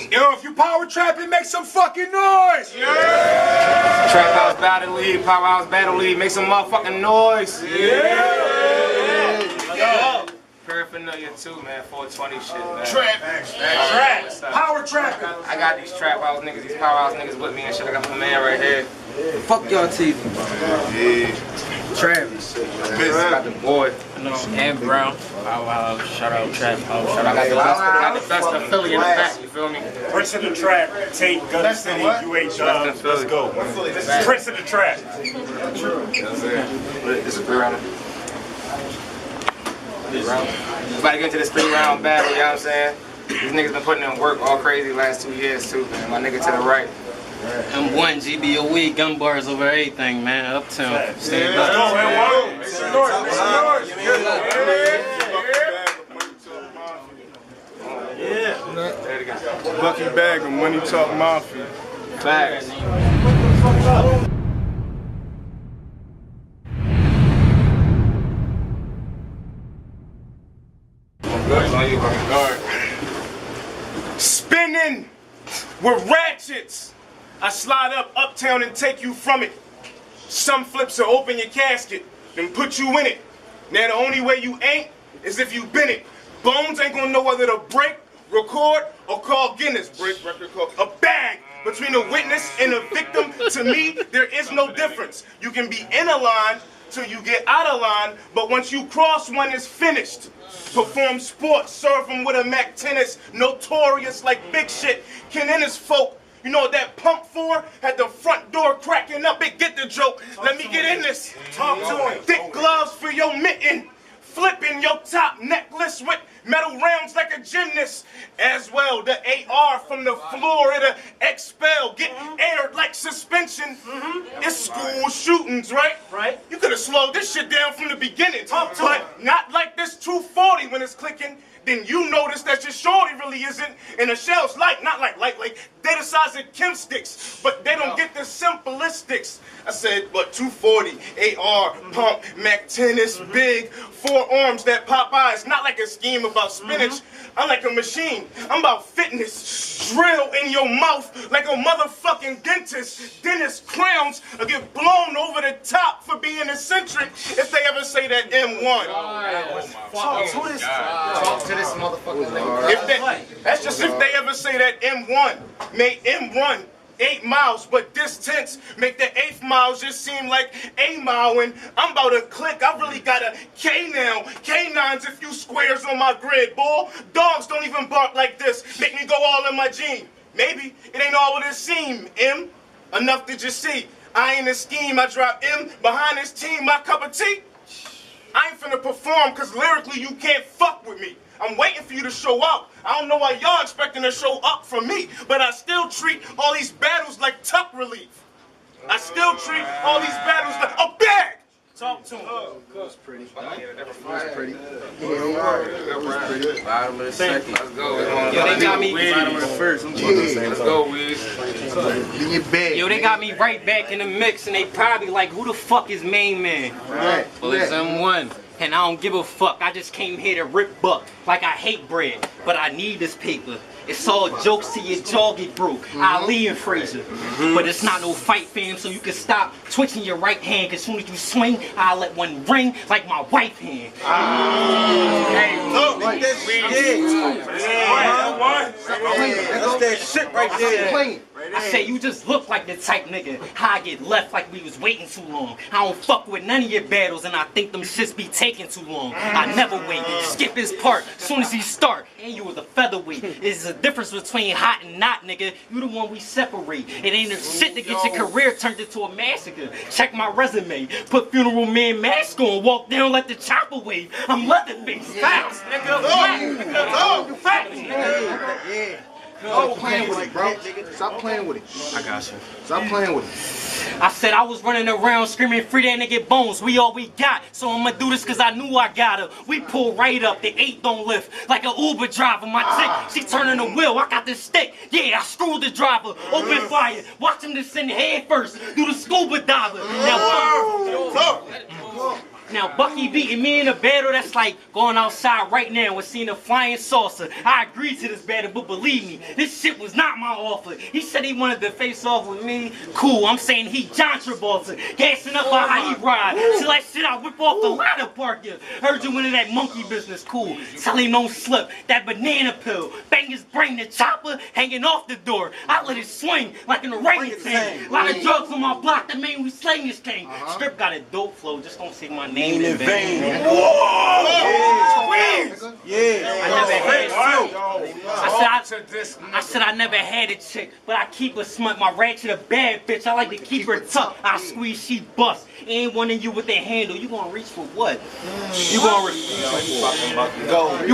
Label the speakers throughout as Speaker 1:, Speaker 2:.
Speaker 1: Yo, if you power trapping, make some fucking noise!
Speaker 2: Yeah! TrapHouseBattles League, Powerhouse Battle League, make some motherfucking noise!
Speaker 1: Yeah!
Speaker 2: Paraphernalia too, man. 420 shit, man.
Speaker 1: Trap. Power trapping.
Speaker 2: I got these trap house niggas, these powerhouse niggas with me and shit. I got my man right here.
Speaker 3: Fuck y'all TV.
Speaker 2: Yeah.
Speaker 3: Travis.
Speaker 2: Got the boy.
Speaker 3: And Brown. Wow, shout out Traphouse. Shout
Speaker 2: I
Speaker 3: out
Speaker 2: got the best affiliate in the back, you feel me?
Speaker 4: Prince of the Trap, Tate, Gun City, UH, let's go. Prince of the Trap.
Speaker 2: This is 3-round. About to get into this 3-round battle, you know what I'm saying? These niggas been putting in work all crazy last 2 years too, man. My nigga to the right.
Speaker 3: M-1, GBOE, gun bars over everything, man. Uptown. Stand up.
Speaker 4: Let's go,
Speaker 1: Yeah. Bucky Bagg and Money Talk Mafia.
Speaker 2: Facts.
Speaker 1: Spinning with ratchets. I slide up uptown and take you from it. Some flips will open your casket, then put you in it. Now the only way you ain't is if you been it. Bones ain't gonna know whether to break, record, or call Guinness. Break, record, call. A bag between a witness and a victim. To me, there is no difference. You can be in a line till you get out of line, but once you cross one, it's finished. Perform sports, serve them with a Mac tennis, notorious like big shit. Ken and his folk, you know what that pump for? Had the front door cracking up, it get the joke. Let me get in this. Talk to him. Thick gloves for your mitten. Flipping your top necklace with metal rounds like a gymnast. As well, the AR from the Florida expel. Get aired like suspension. It's school shootings, right?
Speaker 4: Right.
Speaker 1: You could have slowed this shit down from the beginning. But not like this 240 when it's clicking. Then you notice that your shorty really isn't, and the shell's light, not like they the size of Kim sticks, but they don't get the simplistics. I said, what, 240, AR, pump, Mac tennis, big, 4 arms that pop eyes, not like a scheme about spinach. I'm like a machine. I'm about fitness. Drill in your mouth like a motherfucking dentist. Dentist crowns will get blown over the top for being eccentric if they ever say that M-1.
Speaker 2: Talk to this motherfucker.
Speaker 1: That's just if they ever say that M1 made M run 8 miles, but distance make the 8th mile just seem like a mile. And I'm about to click. I really got a K now. K9s if you squares on my grid, boy. Dogs don't even bark like this. Make me go all in my gene. Maybe it ain't all what it seem. M, enough to just see. I ain't a scheme. I drop M behind this team. My cup of tea. I ain't finna perform cause lyrically you can't fuck with me. I'm waiting for you to show up. I don't know why y'all expecting to show up from me, but I still treat all these battles like tuck relief. I still treat all these battles like a bag. Talk to him.
Speaker 3: That's pretty.
Speaker 2: That's pretty.
Speaker 3: Bottom of the second.
Speaker 2: Let's go.
Speaker 3: Yo, they got me.
Speaker 2: Bottom of the first. Let's go, Wiz.
Speaker 3: Yo, they got me right back in the mix, and they probably like, who the fuck is main man?
Speaker 2: Right.
Speaker 3: Well, it's M1. And I don't give a fuck. I just came here to rip buck. Like I hate bread, but I need this paper. It's all jokes till your jaw get broke. Ali and Frazier. But it's not no fight, fam, so you can stop twitching your right hand, cause soon as you swing, I'll let one ring like my wife hand.
Speaker 1: Hey, look, like that shit.
Speaker 4: That's that shit right there.
Speaker 3: I say you just look like the type nigga how I get left like we was waiting too long. I don't fuck with none of your battles and I think them shits be taking too long. I never wait, skip his part soon as he start. And you was a featherweight. There's a difference between hot and not, nigga. You the one we separate. It ain't a shit to get your career turned into a massacre. Check my resume. Put funeral man mask on, walk down like the chopper wave. I'm Leatherface. Facts, nigga. Facts.
Speaker 5: Yeah. Stop playing with it, bro. Stop playing with it.
Speaker 3: I got you.
Speaker 5: Stop playing with it.
Speaker 3: I said I was running around screaming, free that nigga Bones, we all we got. So I'ma do this cause I knew I got her. We pull right up, the 8 don't lift. Like an Uber driver, my chick, she turning the wheel, I got this stick. Yeah, I screwed the driver, open fire. Watch him descend head first, do the scuba diver. Now, Now Bucky beating me in a battle, that's like going outside right now and seeing a flying saucer. I agreed to this battle, but believe me, this shit was not my offer. He said he wanted to face off with me. Cool, I'm saying he John Travolta, gassing up by how he ride. Till that shit I whip off the ladder park you. Heard you into that monkey business, cool. Tell him don't slip, that banana pill. Bang his brain, the chopper hanging off the door. I let it swing like an orangutan. Lot of drugs on my block that made me slang this thing. Script got a dope flow, just don't say my name in vain. I never had a chick, but I keep her smut. My ratchet a bad bitch, I like to keep her tucked. I squeeze, she bust. Ain't one of you with that handle. You gonna reach for what? You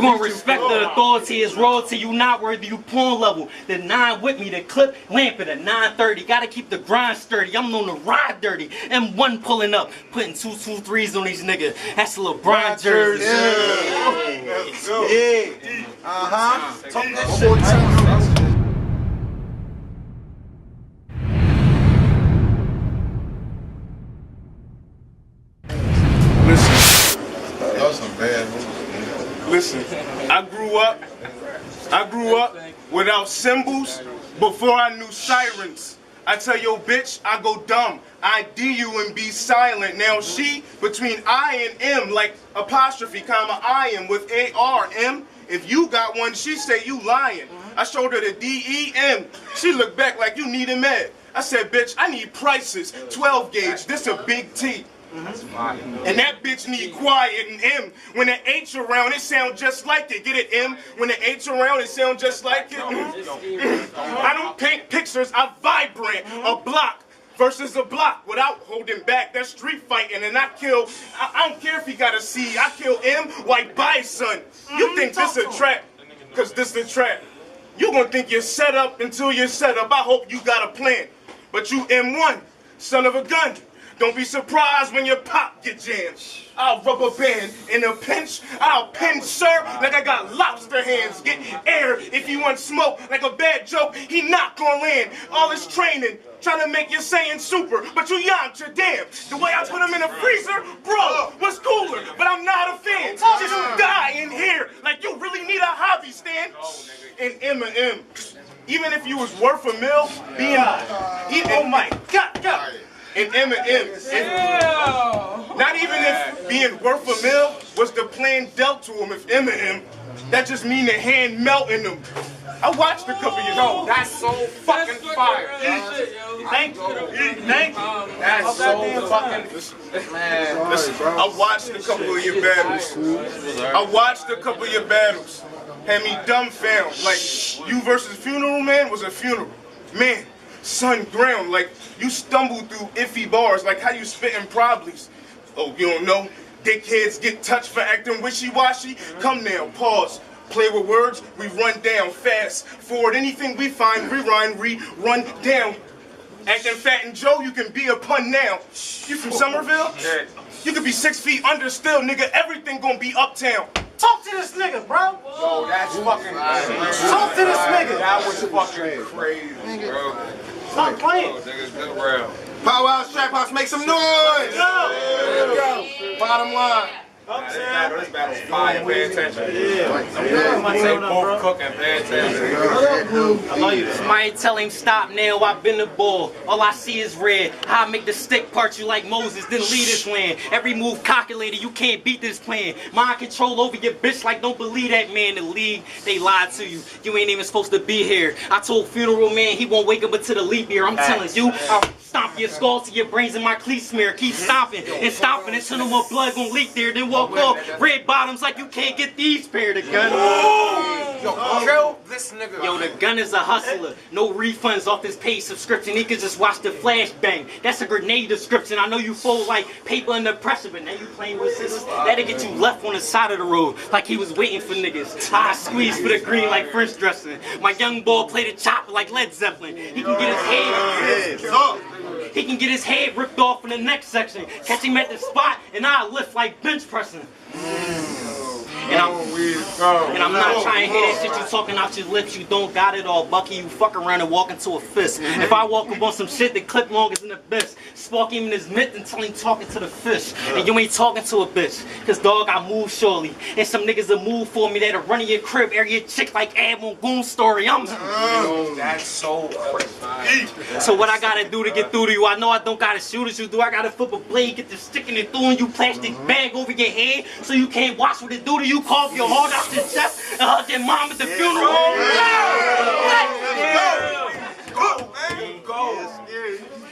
Speaker 3: gonna respect the authority is royalty. You not worthy, you porn level. The 9 with me, the clip lamp at a 930. Gotta keep the grind sturdy. I'm known to ride dirty. M-1 pulling up, putting 223s on these niggas. That's a LeBron jersey.
Speaker 5: Talk that shit.
Speaker 1: Listen, I grew up without symbols before I knew sirens. I tell your bitch, I go dumb. I D you and be silent. Now she, between I and M, like apostrophe, comma, I am with A-R-M. If you got one, she say you lying. I showed her the D-E-M. She looked back like you need a med. I said, bitch, I need prices. 12 gauge, this a big T. And that bitch need quiet and M. When the H around, it sound just like it. Get it, M? When the H around, it sound just like it. I don't paint pictures, I vibrate. A block versus a block without holding back. That's street fighting, and I kill. I don't care if he got a C. I kill M like Bison. You think this a trap? Cause this a trap. You gonna think you're set up until you're set up. I hope you got a plan. But you M1, son of a gun. Don't be surprised when your pop get jammed. I'll rubber band in a pinch. I'll pinch, sir, like I got lobster hands. Get air if you want smoke. Like a bad joke, he not gonna land. All this training, trying to make you saying super, but you young, you're damn. The way I put him in a freezer, bro, was cooler, but I'm not a fan. Just die in here like you really need a hobby stand. And M&M, even if you was worth a mill, being, oh my God. And M&M, not even if being worth a mill was the plan dealt to him, if M&M, that just mean the hand melting them. I watched a couple of years ago.
Speaker 2: That's so fucking fire.
Speaker 1: Thank you. That's so fucking. Man, listen, I watched a couple of your battles. Had me dumbfounded. Like, you versus Funeral Man was a funeral. Man, sun ground, like you stumbled through iffy bars, like how you spitting probablys. Oh, you don't know? Dickheads get touched for acting wishy-washy? Come now, pause. Play with words, we run down. Fast forward, anything we find, rewind, run down. Acting fat and Joe, you can be a pun now. You from Somerville? Yeah. You could be 6 feet under still, nigga. Everything gonna be uptown.
Speaker 5: Talk to this nigga, bro.
Speaker 2: Yo, that's fucking crazy.
Speaker 5: Talk to this nigga.
Speaker 2: That was fucking crazy, bro.
Speaker 5: Stop playing.
Speaker 2: Niggas good real.
Speaker 6: Powerhouse, Traphouse, make some noise!
Speaker 5: Go.
Speaker 6: Bottom line.
Speaker 2: This battle's fire, pay attention.
Speaker 5: They
Speaker 2: both cooking, pay attention.
Speaker 5: I love you.
Speaker 3: Somebody tell him stop now, I've been the bull. All I see is red. How I make the stick part you like Moses, then lead this land. Every move calculated, you can't beat this plan. Mind control over your bitch like don't believe that man. The league, they lied to you. You ain't even supposed to be here. I told Funeral Man he won't wake up until the leap year. I'm telling you, I'll stomp your skull to your brains in my cleat smear. Keep stomping and stomping until no more blood gon' leak there. Then walk off red bottoms like you can't get these pair of guns.
Speaker 2: Yo, kill this nigga.
Speaker 3: Yo, the gun is a hustler. No refunds off this paid subscription. He can just watch the flashbang. That's a grenade description. I know you fold like paper under pressure, but now you playing with scissors. That'll get you left on the side of the road like he was waiting for niggas. I squeeze for the green like French dressing. My young boy play the chopper like Led Zeppelin. He can get his head ripped off in the next section. Catch him at the spot and I lift like bench pressing. And I'm not trying to hear that shit you talking out your lips. You don't got it all, Bucky. You fuck around and walk into a fist. If I walk up on some shit that clip long as an abyss, spark him in his mitt until he talking to the fish. And you ain't talking to a bitch. Cause dog, I move surely. And some niggas will move for me that'll run in your crib, area chick like Ad on Goon Story.
Speaker 2: That's so crazy.
Speaker 3: So what I gotta do to get through to you? I know I don't gotta shoot as you do. I gotta flip a blade, get the sticking it through in you plastic bag over your head so you can't watch what it do to you. Carve your heart out your chest and hug your mom at the funeral.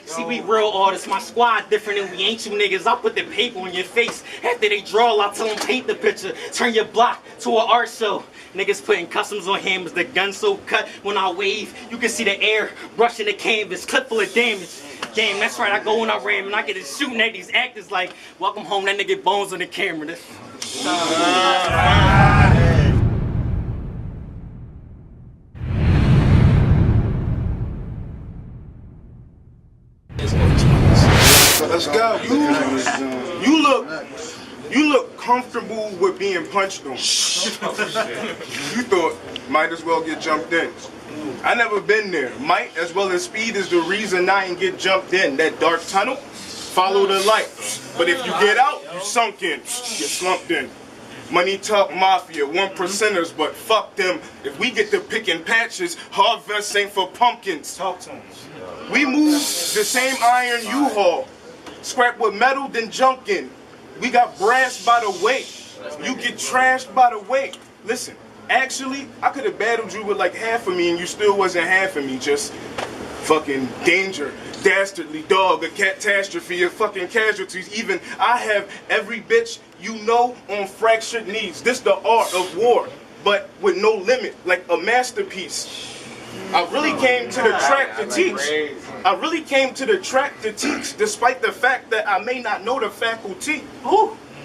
Speaker 3: See, we real artists. My squad different and we ain't you niggas. I put the paper on your face. After they draw, I tell them paint the picture. Turn your block to an art show. Niggas putting customs on hammers. The gun so cut when I wave. You can see the air brushing the canvas. Clip full of damage. Damn, that's right. I go when I ram and I get to shooting at these actors like, welcome home, that nigga Bones on the camera.
Speaker 1: Let's go. You look comfortable with being punched on. You thought might as well get jumped in. I never been there. Might as well as speed is the reason I ain't get jumped in. That dark tunnel, follow the light. But if you get out, you sunk in, get slumped in. Money talk mafia, 1%ers, but fuck them. If we get to picking patches, harvest ain't for pumpkins.
Speaker 4: Talk to him.
Speaker 1: We move the same iron you haul. Scrap with metal, then junk in. We got brass by the weight. You get trashed by the weight. Listen, actually, I could have battled you with like half of me and you still wasn't half of me. Just fucking danger, dastardly dog, a catastrophe, of fucking casualties. Even I have every bitch you know on fractured knees. This the art of war, but with no limit, like a masterpiece. I really came to the track to teach. I really came to the track to teach, despite the fact that I may not know the faculty.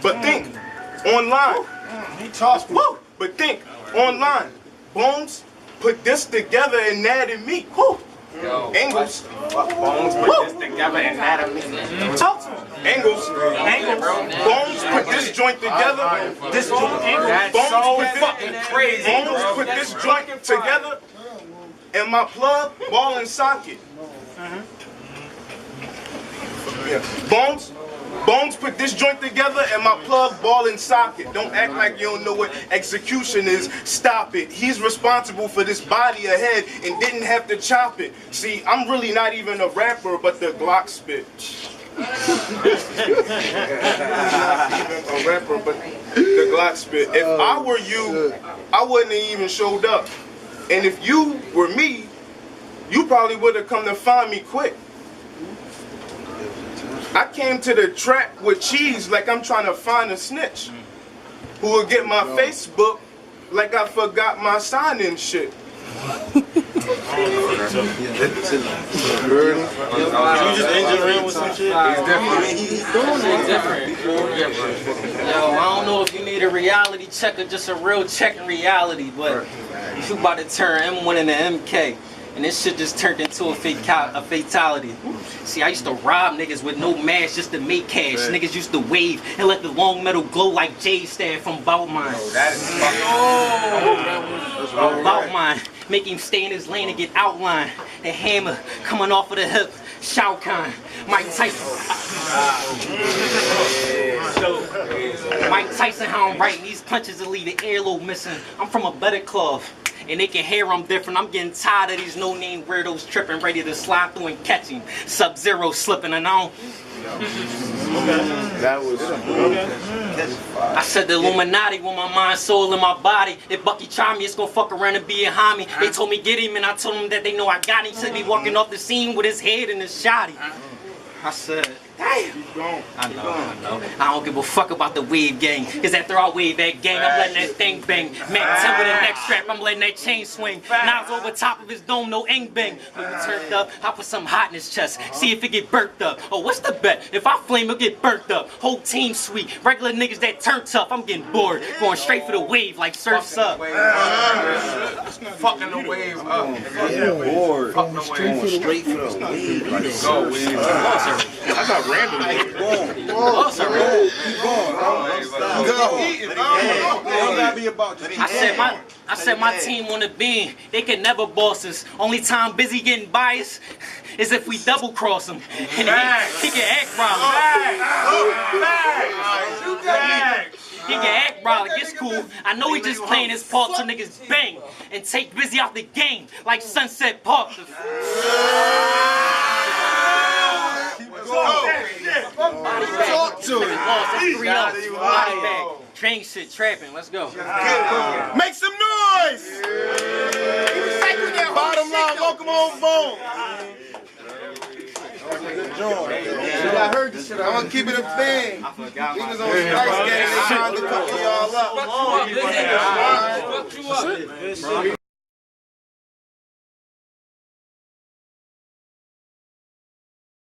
Speaker 1: But think online. But think online. Bones put this together and that in me. Angles.
Speaker 2: Bones put this together and that in me.
Speaker 1: Talk to him. Angles. Bones put this joint together. This joint.
Speaker 2: That's so fucking crazy.
Speaker 1: Bones put this joint together. And my plug, ball and socket. Bones put this joint together and my plug, ball and socket. Don't act like you don't know what execution is. Stop it. He's responsible for this body ahead and didn't have to chop it. See, I'm really not even a rapper, but the Glock spit. Not even a rapper, but the Glock spit. If I were you, I wouldn't have even showed up. And if you were me, you probably would have come to find me quick. I came to the track with cheese like I'm trying to find a snitch who will get my Facebook like I forgot my sign-in shit.
Speaker 4: You just engineering with some shit?
Speaker 3: He's different. Yo, I don't know if you need a reality check or just a real check in reality, but you about to turn M1 into MK. And this shit just turned into a fatality. See, I used to rob niggas with no mask just to make cash. Niggas used to wave and let the long metal glow like Jay Staff from Bout Mine.
Speaker 2: That is fucking
Speaker 3: Bout Mine. Make him stay in his lane and get outlined. The hammer coming off of the hip. Shao Kahn. Mike Tyson. Mike Tyson, how I'm writing these punches to leave the earlobe missing. I'm from a better cloth. And they can hear I'm different. I'm getting tired of these no-name weirdos tripping, ready to slide through and catch him. Sub-Zero slipping and on.
Speaker 6: That was
Speaker 3: I said the Illuminati with my mind, soul, and my body. If Bucky try me, it's gonna fuck around and be behind me. They told me get him, and I told them that they know I got him. Took me walking off the scene with his head in his shotty. I said, damn. I know. I don't give a fuck about the wave gang. Cause after I wave that gang, I'm letting that thing bang. Mac 10 with a neck strap, I'm letting that chain swing. Nas over top of his dome, no ing bang. When we turned up, I put some hot in his chest. See if it get burnt up. Oh, what's the bet? If I flame, it'll get burnt up. Whole team sweet. Regular niggas that turn tough, I'm getting bored. Going straight for the wave like Surf's Up.
Speaker 2: Fucking the wave up.
Speaker 5: Bored. Straight for the wave.
Speaker 3: Go,
Speaker 1: That's not random.
Speaker 5: Keep going. Don't gotta be about just
Speaker 3: I said my team on the beam. They can never boss us. Only time Busy getting biased is if we double cross him. And he can act wild. He can act wild. It's cool. I know he just playing his part to niggas bang and take Busy out the game like Sunset Park.
Speaker 6: Talk to him.
Speaker 3: That's 3-0. Body bag. Train shit, trapping. Let's go.
Speaker 6: Make some noise. Bottom line, welcome on phone. I heard this shit. I'm gonna keep it a thing. We was on Spice Game. They trying to couple y'all up.